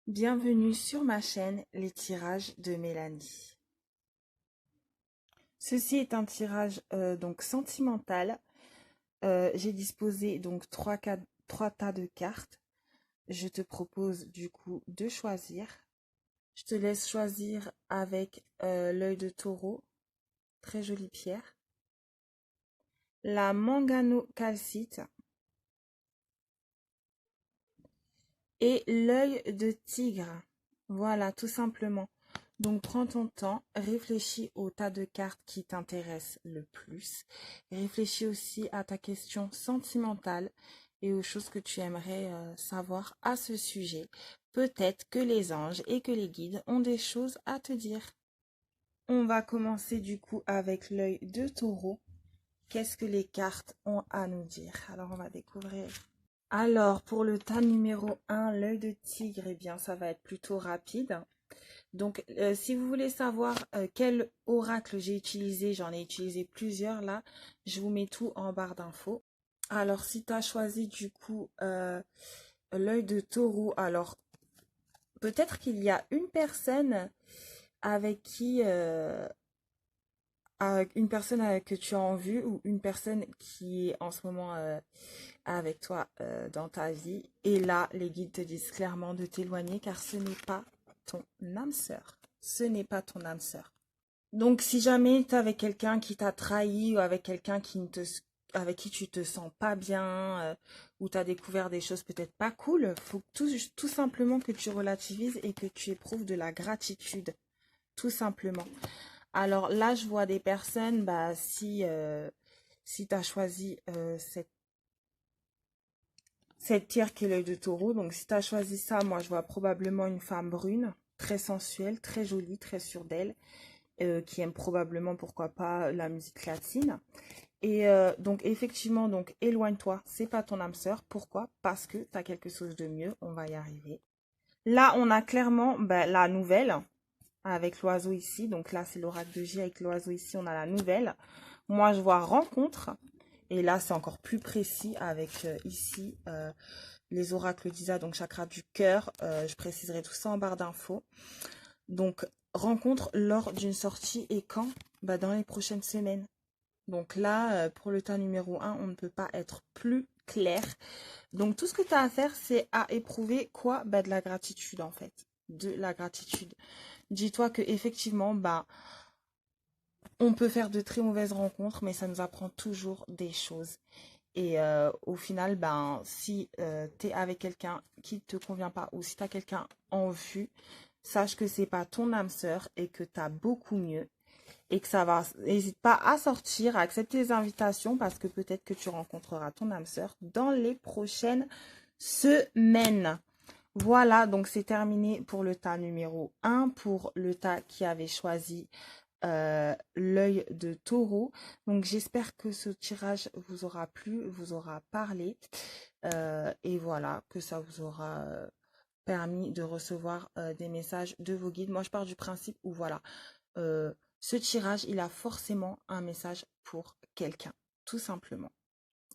Bienvenue sur ma chaîne Les tirages de Mélanie. Ceci est un tirage donc sentimental. J'ai disposé donc trois tas de cartes. Je te propose du coup de choisir. Je te laisse choisir avec l'œil de taureau, très jolie pierre. La mangano-calcite et l'œil de tigre. Voilà, tout simplement. Donc, prends ton temps, réfléchis au tas de cartes qui t'intéressent le plus. Réfléchis aussi à ta question sentimentale et aux choses que tu aimerais savoir à ce sujet. Peut-être que les anges et que les guides ont des choses à te dire. On va commencer du coup avec l'œil de taureau. Qu'est-ce que les cartes ont à nous dire? Alors, on va découvrir. Alors, pour le tas numéro 1, l'œil de tigre, eh bien, ça va être plutôt rapide. Donc, si vous voulez savoir quel oracle j'ai utilisé, j'en ai utilisé plusieurs là, je vous mets tout en barre d'infos. Alors, si tu as choisi du coup l'œil de taureau, alors peut-être qu'il y a une personne avec qui, une personne que tu as en vue ou une personne qui est en ce moment avec toi dans ta vie. Et là, les guides te disent clairement de t'éloigner car ce n'est pas ton âme sœur. Ce n'est pas ton âme sœur. Donc, si jamais tu es avec quelqu'un qui t'a trahi ou avec quelqu'un avec qui tu te sens pas bien ou tu as découvert des choses peut-être pas cool, faut tout simplement que tu relativises et que tu éprouves de la gratitude, tout simplement. Alors là, je vois des personnes, bah, si tu as choisi cette pierre qui est l'œil de taureau, donc si tu as choisi ça, moi je vois probablement une femme brune, très sensuelle, très jolie, très sûre d'elle, qui aime probablement, pourquoi pas, la musique latine. Et donc effectivement, donc éloigne-toi, c'est pas ton âme sœur. Pourquoi? Parce que tu as quelque chose de mieux, on va y arriver. Là, on a clairement la nouvelle avec l'oiseau ici. Donc là, c'est l'oracle de J avec l'oiseau ici, on a la nouvelle. Moi, je vois rencontre. Et là, c'est encore plus précis avec ici les oracles d'Isa, donc chakra du cœur. Je préciserai tout ça en barre d'infos. Donc, rencontre lors d'une sortie et quand? Bah, dans les prochaines semaines. Donc là, pour le tas numéro 1, on ne peut pas être plus clair. Donc, tout ce que tu as à faire, c'est à éprouver quoi? Bah, de la gratitude, en fait. De la gratitude. Dis-toi que effectivement, bah, on peut faire de très mauvaises rencontres, mais ça nous apprend toujours des choses. Et au final, ben, si tu es avec quelqu'un qui ne te convient pas ou si tu as quelqu'un en vue, sache que c'est pas ton âme sœur et que tu as beaucoup mieux et que ça va. N'hésite pas à sortir, à accepter les invitations parce que peut-être que tu rencontreras ton âme sœur dans les prochaines semaines. Voilà, donc c'est terminé pour le tas numéro 1, pour le tas qui avait choisi l'œil de taureau. Donc j'espère que ce tirage vous aura plu, vous aura parlé et voilà, que ça vous aura permis de recevoir des messages de vos guides. Moi je pars du principe où voilà, ce tirage il a forcément un message pour quelqu'un, tout simplement.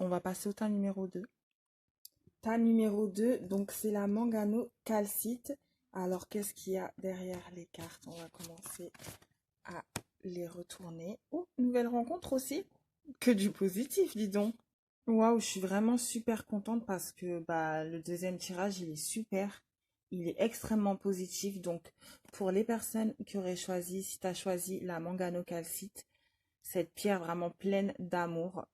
On va passer au tas numéro 2. Tas numéro 2, donc c'est la mangano calcite. Alors qu'est-ce qu'il y a derrière les cartes? On va commencer à les retourner. Oh, nouvelle rencontre aussi. Que du positif, dis donc. Waouh, je suis vraiment super contente parce que bah, le deuxième tirage, il est super. Il est extrêmement positif. Donc, pour les personnes qui auraient choisi, si tu as choisi la mangano-calcite, cette pierre vraiment pleine d'amour.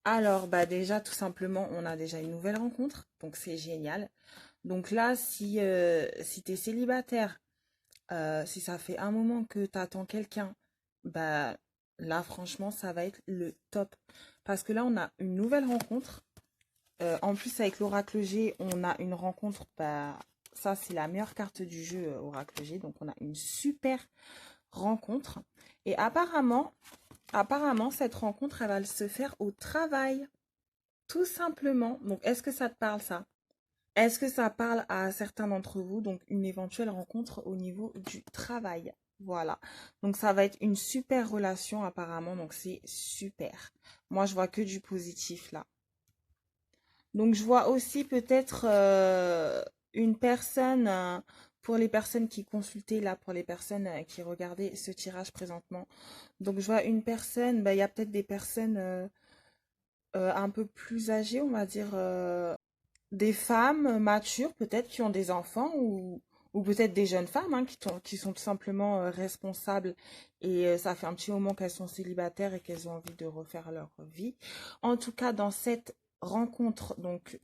Alors, bah déjà, tout simplement, on a déjà une nouvelle rencontre. Donc, c'est génial. Donc là, si tu es célibataire, si ça fait un moment que tu attends quelqu'un, bah là franchement ça va être le top. Parce que là on a une nouvelle rencontre. En plus avec l'oracle G, on a une rencontre, bah ça c'est la meilleure carte du jeu oracle G. Donc on a une super rencontre. Et apparemment cette rencontre elle va se faire au travail. Tout simplement. Donc est-ce que ça te parle ça? Est-ce que ça parle à certains d'entre vous? Donc, une éventuelle rencontre au niveau du travail. Voilà. Donc, ça va être une super relation apparemment. Donc, c'est super. Moi, je vois que du positif là. Donc, je vois aussi peut-être une personne, pour les personnes qui consultaient, là, pour les personnes qui regardaient ce tirage présentement. Donc, je vois une personne, bah, il y a peut-être des personnes un peu plus âgées, on va dire, des femmes matures, peut-être, qui ont des enfants ou peut-être des jeunes femmes qui sont tout simplement responsables et ça fait un petit moment qu'elles sont célibataires et qu'elles ont envie de refaire leur vie. En tout cas, dans cette rencontre, donc,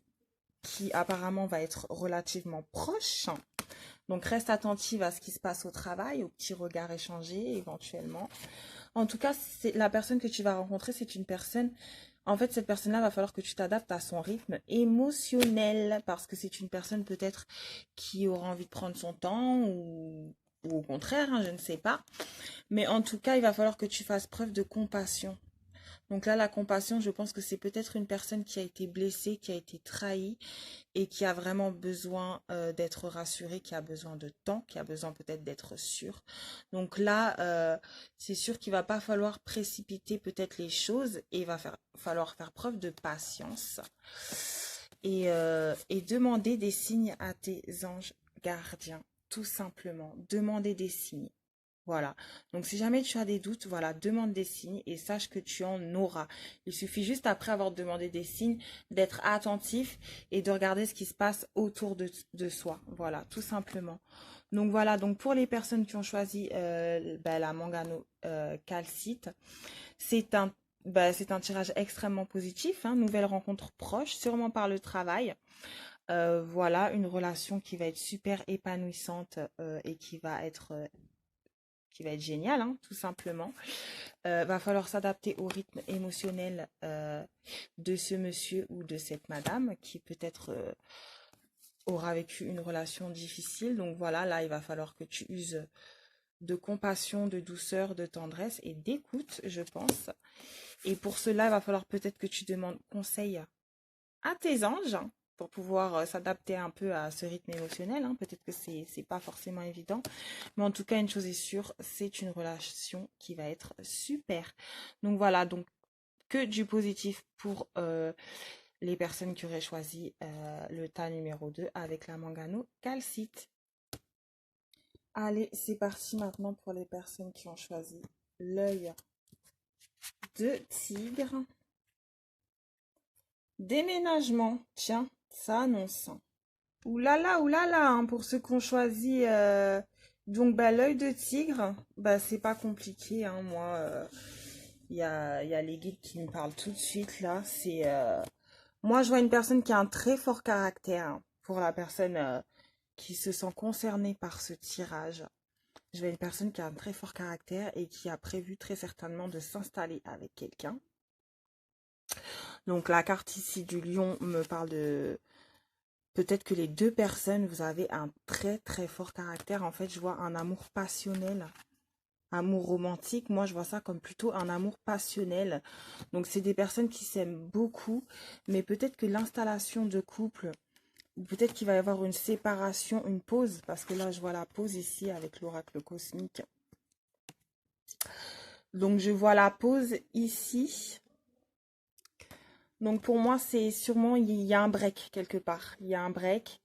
qui apparemment va être relativement proche, donc reste attentive à ce qui se passe au travail, aux petits regards échangés éventuellement. En tout cas, c'est la personne que tu vas rencontrer, c'est une personne. En fait, cette personne-là, va falloir que tu t'adaptes à son rythme émotionnel parce que c'est une personne peut-être qui aura envie de prendre son temps ou au contraire, je ne sais pas. Mais en tout cas, il va falloir que tu fasses preuve de compassion. Donc là, la compassion, je pense que c'est peut-être une personne qui a été blessée, qui a été trahie et qui a vraiment besoin d'être rassurée, qui a besoin de temps, qui a besoin peut-être d'être sûre. Donc là, c'est sûr qu'il va pas falloir précipiter peut-être les choses et il va falloir faire preuve de patience et demander des signes à tes anges gardiens, tout simplement. Demander des signes. Voilà. Donc, si jamais tu as des doutes, voilà, demande des signes et sache que tu en auras. Il suffit juste après avoir demandé des signes d'être attentif et de regarder ce qui se passe autour de soi. Voilà, tout simplement. Donc, voilà. Donc, pour les personnes qui ont choisi la mangano calcite, c'est c'est un tirage extrêmement positif. Hein, nouvelle rencontre proche, sûrement par le travail. Voilà, une relation qui va être super épanouissante et qui va être génial, hein, tout simplement. Va falloir s'adapter au rythme émotionnel de ce monsieur ou de cette madame qui peut-être aura vécu une relation difficile. Donc voilà, là, il va falloir que tu uses de compassion, de douceur, de tendresse et d'écoute, je pense. Et pour cela, il va falloir peut-être que tu demandes conseil à tes anges pour pouvoir s'adapter un peu à ce rythme émotionnel. Hein. Peut-être que c'est pas forcément évident. Mais en tout cas, une chose est sûre, c'est une relation qui va être super. Donc voilà, donc que du positif pour les personnes qui auraient choisi le tas numéro 2 avec la mangano calcite. Allez, c'est parti maintenant pour les personnes qui ont choisi l'œil de tigre. Déménagement, tiens, ça annonce. Oulala, hein, pour ceux qui ont choisi donc bah, l'œil de tigre, bah c'est pas compliqué, hein, moi y a les guides qui me parlent tout de suite là, c'est moi je vois une personne qui a un très fort caractère, hein, pour la personne qui se sent concernée par ce tirage. Je vois une personne qui a un très fort caractère et qui a prévu très certainement de s'installer avec quelqu'un. Donc la carte ici du lion me parle de peut-être que les deux personnes, vous avez un très très fort caractère. En fait, je vois un amour passionnel, amour romantique. Moi, je vois ça comme plutôt un amour passionnel. Donc, c'est des personnes qui s'aiment beaucoup, mais peut-être que l'installation de couple, ou peut-être qu'il va y avoir une séparation, une pause, parce que là, je vois la pause ici avec l'oracle cosmique. Donc, je vois la pause ici. Donc, pour moi, c'est sûrement, il y a un break quelque part. Il y a un break.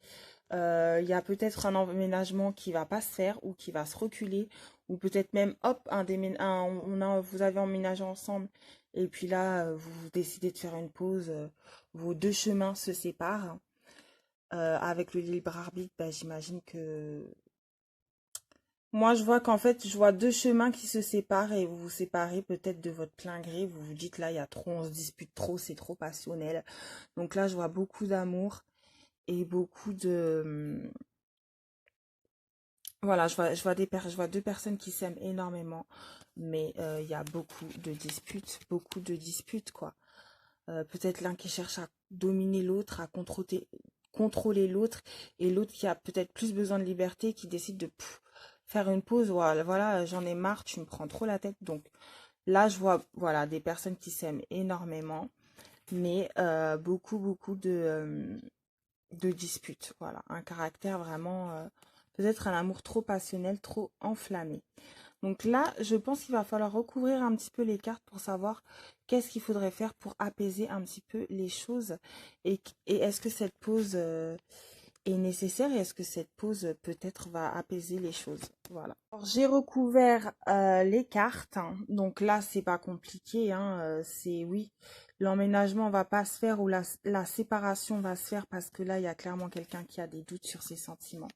Il y a peut-être un emménagement qui va pas se faire ou qui va se reculer ou peut-être même hop vous avez emménagé ensemble et puis là vous décidez de faire une pause, vos deux chemins se séparent. Avec le libre arbitre, bah, j'imagine que moi je vois qu'en fait je vois deux chemins qui se séparent et vous vous séparez peut-être de votre plein gré, vous vous dites là il y a trop, on se dispute trop, c'est trop passionnel. Donc là je vois beaucoup d'amour et beaucoup de voilà, je vois deux personnes qui s'aiment énormément, mais il y a beaucoup de disputes, quoi. Peut-être l'un qui cherche à dominer l'autre, à contrôler l'autre, et l'autre qui a peut-être plus besoin de liberté, qui décide de faire une pause. Voilà, voilà, j'en ai marre, tu me prends trop la tête. Donc là, je vois, voilà, des personnes qui s'aiment énormément, mais beaucoup de disputes. Voilà, un caractère vraiment, peut-être un amour trop passionnel, trop enflammé. Donc là, je pense qu'il va falloir recouvrir un petit peu les cartes pour savoir qu'est-ce qu'il faudrait faire pour apaiser un petit peu les choses. Et est-ce que cette pause est nécessaire et est-ce que cette pause peut-être va apaiser les choses. Voilà. Alors, j'ai recouvert les cartes, hein. Donc là, c'est pas compliqué, hein. C'est oui, l'emménagement va pas se faire ou la séparation va se faire parce que là, il y a clairement quelqu'un qui a des doutes sur ses sentiments.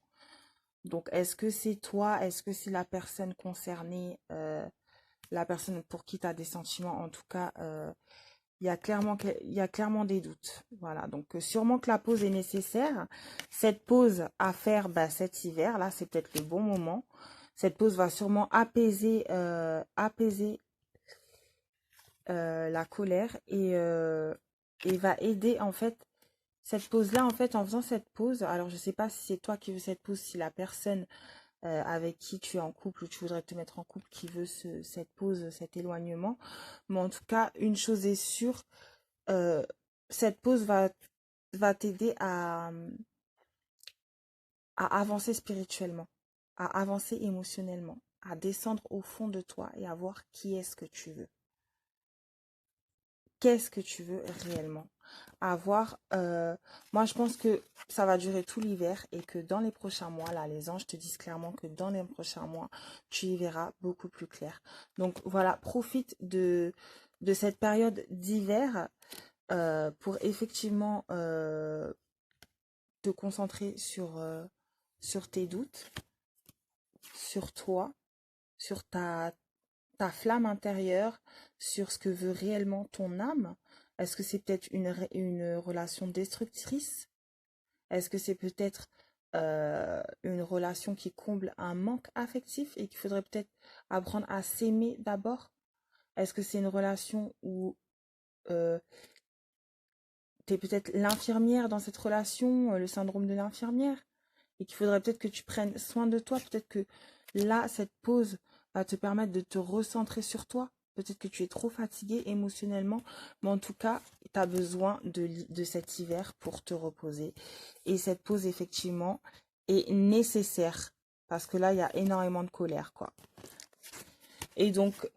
Donc, est-ce que c'est toi? Est-ce que c'est la personne concernée, la personne pour qui tu as des sentiments? En tout cas, il y a clairement des doutes. Voilà, donc sûrement que la pause est nécessaire. Cette pause à faire cet hiver, là, c'est peut-être le bon moment. Cette pause va sûrement apaiser la colère et va aider, en fait, cette pause-là, en fait, en faisant cette pause. Alors, je sais pas si c'est toi qui veux cette pause, si la personne avec qui tu es en couple ou tu voudrais te mettre en couple qui veut cette pause, cet éloignement. Mais en tout cas, une chose est sûre, euh, cette pause va t'aider à avancer spirituellement, à avancer émotionnellement, à descendre au fond de toi et à voir qui est-ce que tu veux. Qu'est-ce que tu veux réellement? Avoir, moi je pense que ça va durer tout l'hiver et que dans les prochains mois, là, les anges te disent clairement que dans les prochains mois, tu y verras beaucoup plus clair. Donc voilà, profite de cette période d'hiver pour effectivement te concentrer sur tes doutes, sur toi, sur ta flamme intérieure, sur ce que veut réellement ton âme. Est-ce que c'est peut-être une relation destructrice? Est-ce que c'est peut-être une relation qui comble un manque affectif et qu'il faudrait peut-être apprendre à s'aimer d'abord? Est-ce que c'est une relation où euh, tu es peut-être l'infirmière dans cette relation, le syndrome de l'infirmière, et qu'il faudrait peut-être que tu prennes soin de toi, peut-être que là, cette pause va te permettre de te recentrer sur toi. Peut-être que tu es trop fatigué émotionnellement, mais en tout cas, tu as besoin de cet hiver pour te reposer. Et cette pause, effectivement, est nécessaire parce que là, il y a énormément de colère, quoi. Et donc,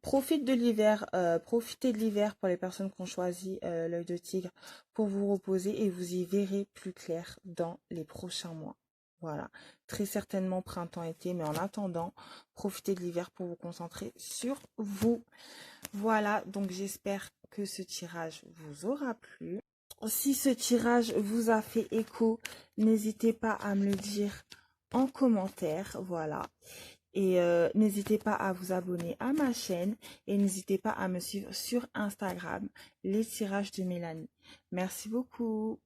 profite de l'hiver, profitez de l'hiver pour les personnes qui ont choisi l'œil de tigre pour vous reposer et vous y verrez plus clair dans les prochains mois. Voilà, très certainement printemps-été, mais en attendant, profitez de l'hiver pour vous concentrer sur vous. Voilà, donc j'espère que ce tirage vous aura plu. Si ce tirage vous a fait écho, n'hésitez pas à me le dire en commentaire. Voilà. Et n'hésitez pas à vous abonner à ma chaîne et n'hésitez pas à me suivre sur Instagram, les tirages de Mélanie. Merci beaucoup.